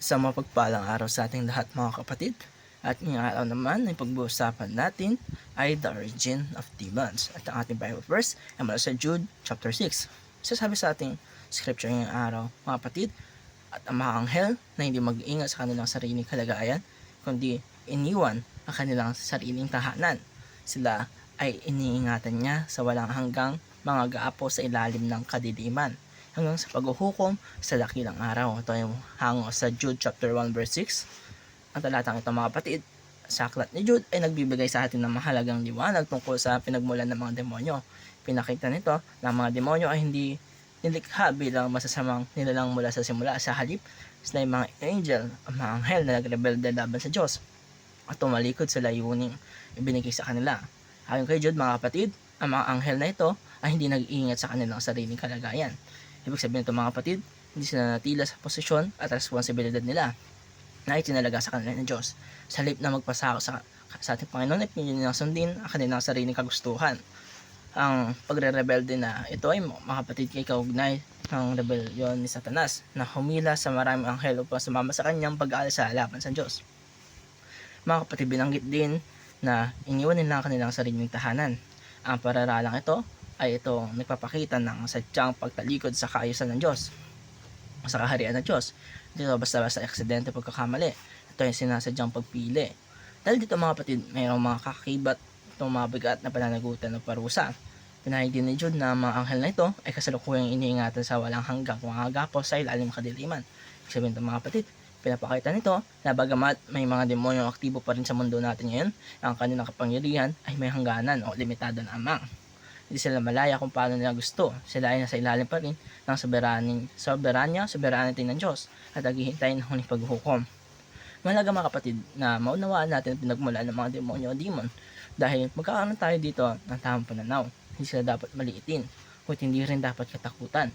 Sa mapagpalang araw sa ating lahat mga kapatid. At ngayong araw naman ay pag-uusapan natin ay the origin of demons. At ang ating Bible verse ay mula sa Jude chapter 6. Sasabi sa ating scripture ngayong araw mga kapatid, at ang mga anghel na hindi mag-iingat sa kanilang sariling kalagayan, kundi iniwan ang kanilang sariling tahanan. Sila ay iniingatan niya sa walang hanggang mga gaapo sa ilalim ng kadiliman, hanggang sa paghuhukom sa dakilang araw. Ito ay hango sa Jude chapter 1 verse 6. Ang talatang ito mga kapatid, sa aklat ni Jude ay nagbibigay sa atin ng mahalagang liwanag tungkol sa pinagmulan ng mga demonyo. Pinakita nito na ang mga demonyo ay hindi nilikha bilang masasamang nilalang mula sa simula. Sa halip, sila ay mga angel, ang mga anghel na nagrebelde laban sa Diyos at tumalikod sa layuning ibinigay sa kanila. Ayon kay Jude mga kapatid, ang mga anghel na ito ay hindi nag-iingat sa kanilang sariling kalagayan. Ibig sabihin ito mga kapatid, hindi sila natila sa posisyon at responsibilidad nila na itinalaga sa kanila ng Diyos. Sa halip na magpasako sa ating Panginoon, at hindi nilang sundin ang kanilang sariling kagustuhan. Ang pagre-rebelde na ito ay mga kapatid kay kaugnay ng rebelyon ni Satanas na humila sa maraming anghel upang sumama sa kanyang pag-aalsa laban sa Diyos. Mga kapatid, binanggit din na iniwan nila ang kanilang sariling tahanan. Ang pararalang ito ay itong nagpapakita ng sadyang pagtalikod sa kaayusan ng Diyos, sa kaharian ng Diyos. Dito basta-basta aksidente pagkakamali. Ito yung sinasadyang pagpili. Dahil dito mga kapatid, mayroong mga kakakibat itong mga bigat na pananagutan ng parusa. Pinahid din ni Jude na mga anghel na ito ay kasalukuyang iniingatan sa walang hanggang mga gapos sa ilalim ng kadiliman. Ibig sabihin ito mga kapatid, pinapakita nito na bagamat may mga demonyo aktibo pa rin sa mundo natin ngayon, ang kanilang kapangyarihan ay may hangganan o limitado na amang. Hindi sila malaya kung paano nila gusto. Sila ay nasa ilalim pa rin ng sovereignty ng Diyos at naghihintay ng huling paghuhukom. Mahalaga mga kapatid na maunawaan natin ang pinagmulan ng mga demonyo o demon, dahil magkakaroon tayo dito ng tamang pananaw. Hindi sila dapat maliitin, o hindi rin dapat katakutan.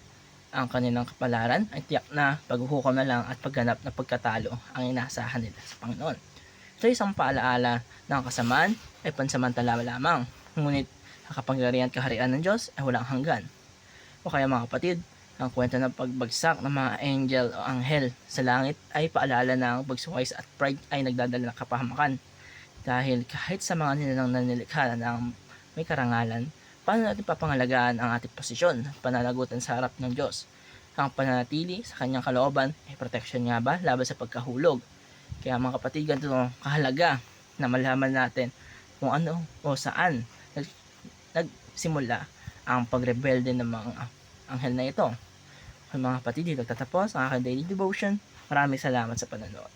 Ang kanilang kapalaran ay tiyak na paghuhukom na lang at pagganap na pagkatalo ang inaasahan nila sa Panginoon. Ito isang paalaala na ang kasamaan ay pansamantala lamang, ngunit ang kapangyarihan at kaharian ng Diyos ay walang hanggan. O kaya mga kapatid, ang kwento ng pagbagsak ng mga angel o anghel sa langit ay paalala na ang pagsuwais at pride ay nagdadala ng kapahamakan. Dahil kahit sa mga nilalang nanilikha na may karangalan, paano natin papangalagaan ang ating posisyon, pananagutan sa harap ng Diyos? Ang pananatili sa kanyang kalooban ay proteksyon nga ba laban sa pagkahulog? Kaya mga kapatid, ganito kahalaga na malaman natin kung ano o saan nagsimula ang pagrebelde ng mga anghel na ito. Mga kapatid, dito tatapos ang aking daily devotion. Maraming salamat sa panonood.